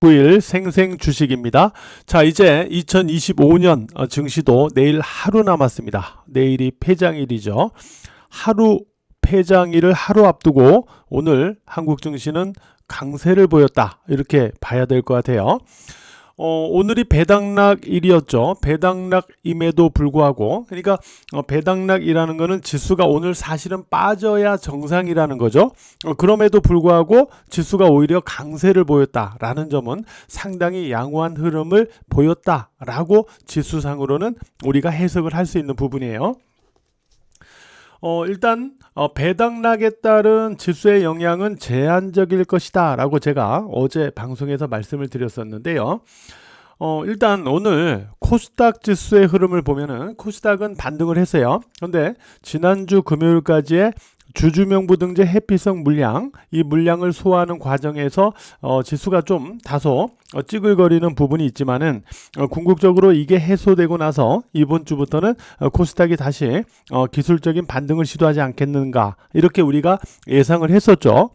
9일 생생 주식입니다. 자, 이제 2025년 증시도 내일 하루 남았습니다. 내일이 폐장일이죠. 하루 폐장일을 하루 앞두고 오늘 한국 증시는 강세를 보였다. 이렇게 봐야 될 것 같아요. 오늘이 배당락일이었죠. 배당락임에도 불구하고, 그러니까 배당락이라는 거는 지수가 오늘 사실은 빠져야 정상이라는 거죠. 그럼에도 불구하고 지수가 오히려 강세를 보였다라는 점은 상당히 양호한 흐름을 보였다라고 지수상으로는 우리가 해석을 할 수 있는 부분이에요. 일단 배당락에 따른 지수의 영향은 제한적일 것이다 라고 제가 어제 방송에서 말씀을 드렸었는데요. 일단 오늘 코스닥 지수의 흐름을 보면은 코스닥은 반등을 했어요. 그런데 지난주 금요일까지의 주주명부등재 해피성 물량, 이 물량을 소화하는 과정에서 지수가 좀 다소 찌글거리는 부분이 있지만은 궁극적으로 이게 해소되고 나서 이번 주부터는 코스닥이 다시 기술적인 반등을 시도하지 않겠는가, 이렇게 우리가 예상을 했었죠.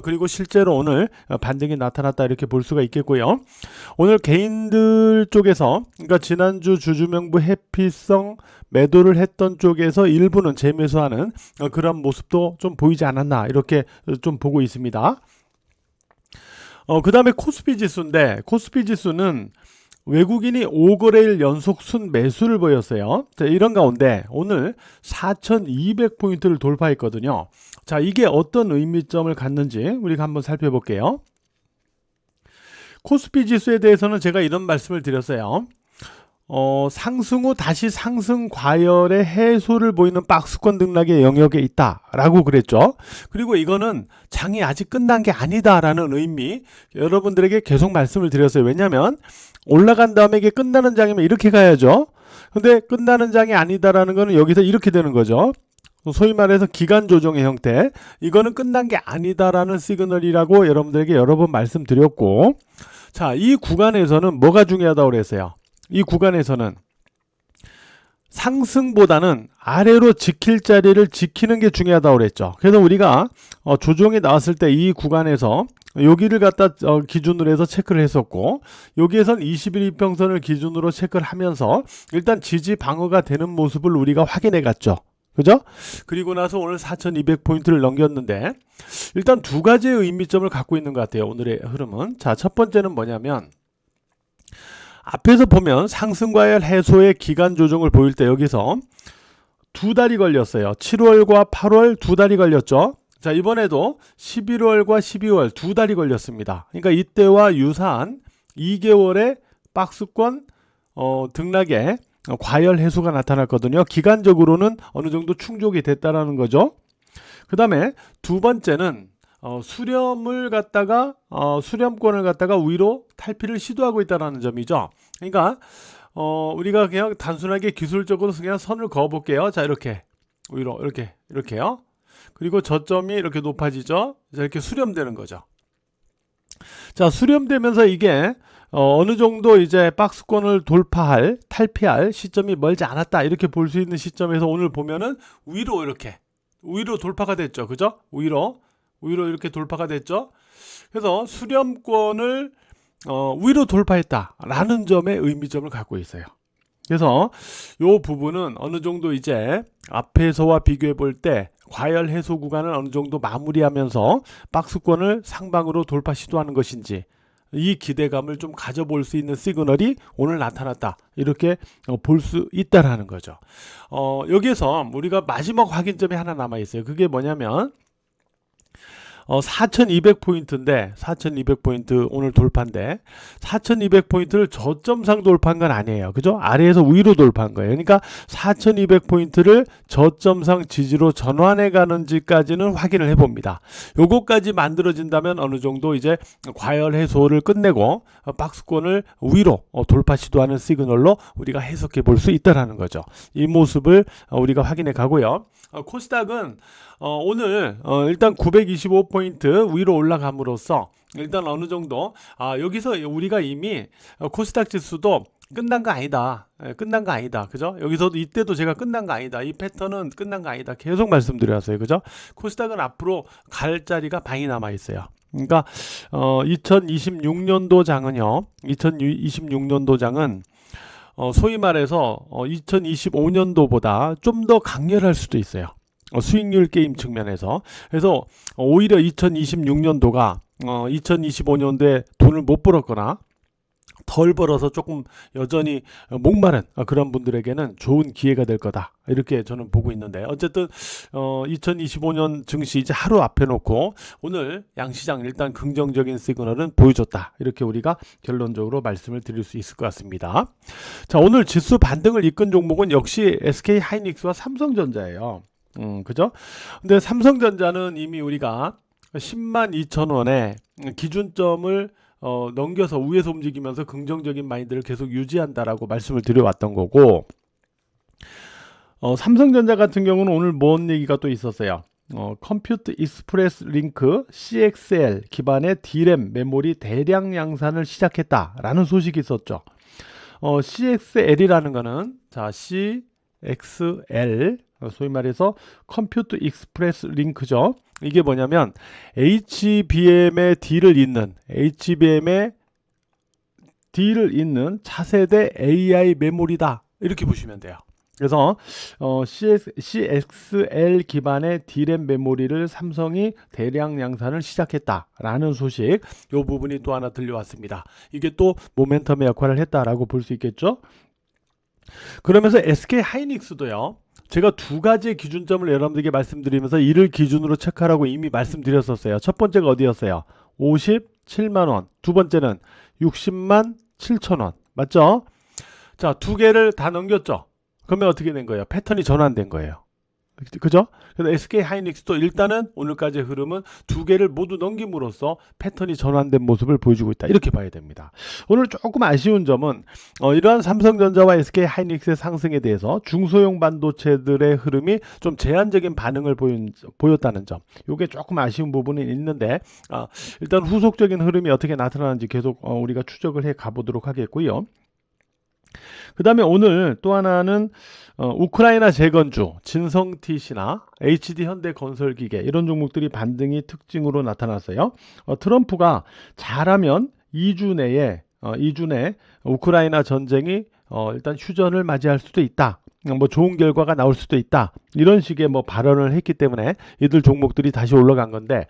그리고 실제로 오늘 반등이 나타났다, 이렇게 볼 수가 있겠고요. 오늘 개인들 쪽에서, 그러니까 지난주 주주명부 해피성 매도를 했던 쪽에서 일부는 재매수하는 그런 모습도 좀 보이지 않았나, 이렇게 좀 보고 있습니다. 그 다음에 코스피 지수인데, 코스피 지수는 외국인이 5거래일 연속 순매수를 보였어요. 자, 이런 가운데 오늘 4200포인트를 돌파했거든요. 자, 이게 어떤 의미점을 갖는지 우리가 한번 살펴볼게요. 코스피 지수에 대해서는 제가 이런 말씀을 드렸어요. 상승 후 다시 상승 과열의 해소를 보이는 박스권 등락의 영역에 있다라고 그랬죠. 그리고 이거는 장이 아직 끝난 게 아니다라는 의미, 여러분들에게 계속 말씀을 드렸어요. 왜냐하면 올라간 다음에 이게 끝나는 장이면 이렇게 가야죠. 근데 끝나는 장이 아니다라는 거는 여기서 이렇게 되는 거죠. 소위 말해서 기간 조정의 형태, 이거는 끝난 게 아니다라는 시그널이라고 여러분들에게 여러 번 말씀드렸고, 자, 이 구간에서는 뭐가 중요하다고 그랬어요? 이 구간에서는 상승보다는 아래로 지킬 자리를 지키는 게 중요하다고 그랬죠. 그래서 우리가 조정이 나왔을 때 이 구간에서 여기를 갖다 기준으로 해서 체크를 했었고, 여기에선 21 이평선을 기준으로 체크를 하면서 일단 지지 방어가 되는 모습을 우리가 확인해 갔죠. 그죠? 그리고 나서 오늘 4200포인트를 넘겼는데, 일단 두 가지의 의미점을 갖고 있는 것 같아요, 오늘의 흐름은. 자, 첫 번째는 뭐냐면, 앞에서 보면 상승과열 해소의 기간 조정을 보일 때 여기서 두 달이 걸렸어요. 7월과 8월 두 달이 걸렸죠. 자, 이번에도 11월과 12월 두 달이 걸렸습니다. 그러니까 이때와 유사한 2개월의 박스권 등락의 과열 해소가 나타났거든요. 기간적으로는 어느 정도 충족이 됐다라는 거죠. 그 다음에 두 번째는 수렴을 갖다가 수렴권을 갖다가 위로 탈피를 시도하고 있다는 점이죠. 그러니까 우리가 그냥 단순하게 기술적으로 그냥 선을 그어 볼게요. 자, 이렇게 위로 이렇게요. 그리고 저점이 이렇게 높아지죠. 이렇게 수렴되는 거죠. 자, 수렴되면서 이게 어느 정도 이제 박스권을 돌파할, 탈피할 시점이 멀지 않았다, 이렇게 볼 수 있는 시점에서 오늘 보면은 위로 돌파가 됐죠. 그죠? 위로 이렇게 돌파가 됐죠. 그래서 수렴권을 위로 돌파했다라는 점에 의미점을 갖고 있어요. 그래서 이 부분은 어느 정도 이제 앞에서와 비교해 볼 때 과열 해소 구간을 어느 정도 마무리하면서 박스권을 상방으로 돌파 시도하는 것인지, 이 기대감을 좀 가져볼 수 있는 시그널이 오늘 나타났다, 이렇게 볼 수 있다라는 거죠. 여기에서 우리가 마지막 확인점이 하나 남아 있어요. 그게 뭐냐면 4200포인트인데 4200포인트 오늘 돌파인데 4200포인트를 저점상 돌파한 건 아니에요. 그죠? 아래에서 위로 돌파한 거예요. 그러니까 4200포인트를 저점상 지지로 전환해 가는지까지는 확인을 해봅니다. 요거까지 만들어진다면 어느 정도 이제 과열 해소를 끝내고 박스권을 위로 돌파 시도하는 시그널로 우리가 해석해 볼 수 있다라는 거죠. 이 모습을 우리가 확인해 가고요. 코스닥은 오늘 일단 925포인트 위로 올라감으로써 일단 어느 정도 여기서 우리가 이미 코스닥 지수도 끝난 거 아니다. 끝난 거 아니다. 그죠? 여기서도 이때도 제가 끝난 거 아니다. 이 패턴은 끝난 거 아니다. 계속 말씀드렸어요. 그죠? 코스닥은 앞으로 갈 자리가 많이 남아 있어요. 그러니까 2026년도 장은요. 2026년도 장은 소위 말해서 2025년도보다 좀 더 강렬할 수도 있어요. 수익률 게임 측면에서. 그래서 오히려 2026년도가 2025년도에 돈을 못 벌었거나 덜 벌어서 조금 여전히 목마른 그런 분들에게는 좋은 기회가 될 거다, 이렇게 저는 보고 있는데, 어쨌든 2025년 증시 이제 하루 앞에 놓고 오늘 양시장 일단 긍정적인 시그널은 보여줬다, 이렇게 우리가 결론적으로 말씀을 드릴 수 있을 것 같습니다. 자, 오늘 지수 반등을 이끈 종목은 역시 SK 하이닉스와 삼성전자예요. 그죠? 근데 삼성전자는 이미 우리가 10만 2천 원에 기준점을 넘겨서 위에서 움직이면서 긍정적인 마인드를 계속 유지한다라고 말씀을 드려왔던 거고, 삼성전자 같은 경우는 오늘 뭔 얘기가 또 있었어요. 컴퓨터 익스프레스 링크 CXL 기반의 D램 메모리 대량 양산을 시작했다라는 소식이 있었죠. CXL이라는 거는 자 CXL 소위 말해서 컴퓨터 익스프레스 링크죠. 이게 뭐냐면 HBM의 D를 잇는 차세대 AI 메모리다, 이렇게 보시면 돼요. 그래서 CXL 기반의 D램 메모리를 삼성이 대량 양산을 시작했다라는 소식, 이 부분이 또 하나 들려왔습니다. 이게 또 모멘텀의 역할을 했다라고 볼 수 있겠죠. 그러면서 SK 하이닉스도요. 제가 두 가지의 기준점을 여러분들에게 말씀드리면서 이를 기준으로 체크하라고 이미 말씀드렸었어요. 첫 번째가 어디였어요? 57만원. 두 번째는 60만 7천원. 맞죠? 자, 두 개를 다 넘겼죠? 그러면 어떻게 된 거예요? 패턴이 전환된 거예요. 그죠? 그래서 SK 하이닉스도 일단은 오늘까지의 흐름은 두 개를 모두 넘김으로써 패턴이 전환된 모습을 보여주고 있다, 이렇게 봐야 됩니다. 오늘 조금 아쉬운 점은 이러한 삼성전자와 SK 하이닉스의 상승에 대해서 중소형 반도체들의 흐름이 좀 제한적인 반응을 보였다는 점, 이게 조금 아쉬운 부분이 있는데 일단 후속적인 흐름이 어떻게 나타나는지 계속 우리가 추적을 해 가보도록 하겠고요. 그 다음에 오늘 또 하나는 우크라이나 재건주, 진성TC나 HD 현대건설기계, 이런 종목들이 반등이 특징으로 나타났어요. 트럼프가 잘하면 2주 내에 우크라이나 전쟁이 일단 휴전을 맞이할 수도 있다, 뭐 좋은 결과가 나올 수도 있다, 이런 식의 뭐 발언을 했기 때문에 이들 종목들이 다시 올라간 건데,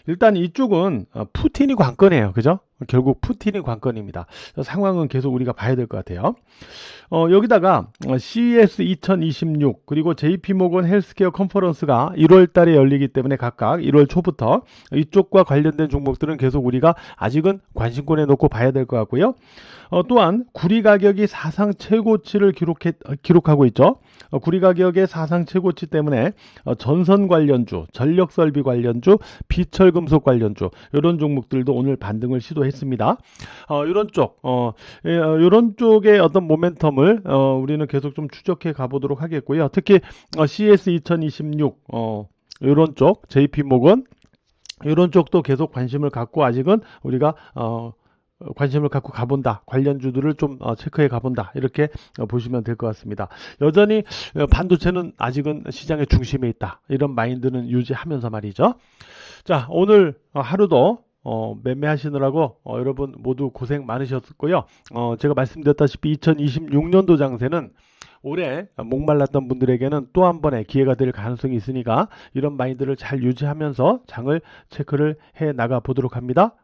일단 이쪽은 푸틴이 관건이에요. 그죠? 결국 푸틴이 관건입니다. 상황은 계속 우리가 봐야 될 것 같아요. 여기다가 CES 2026 그리고 JP모건 헬스케어 컨퍼런스가 1월 달에 열리기 때문에 각각 1월 초부터 이쪽과 관련된 종목들은 계속 우리가 아직은 관심권에 놓고 봐야 될 것 같고요. 또한 구리 가격이 사상 최고치를 기록하고 있죠. 구리 가격의 사상 최고치 때문에 전선 관련주, 전력 설비 관련주, 비철금속 관련주, 이런 종목들도 오늘 반등을 시도했습니다. 이런 쪽의 어떤 모멘텀을 우리는 계속 좀 추적해 가보도록 하겠고요. 특히 CS 2026 이런 쪽, JP모건 이런 쪽도 계속 관심을 갖고 아직은 우리가 관심을 갖고 가본다, 관련주들을 좀 체크해 가본다, 이렇게 보시면 될 것 같습니다. 여전히 반도체는 아직은 시장의 중심에 있다, 이런 마인드는 유지하면서 말이죠. 자, 오늘 하루도 매매하시느라고 여러분 모두 고생 많으셨고요. 제가 말씀드렸다시피 2026년도 장세는 올해 목말랐던 분들에게는 또 한 번의 기회가 될 가능성이 있으니까 이런 마인드를 잘 유지하면서 장을 체크를 해 나가 보도록 합니다.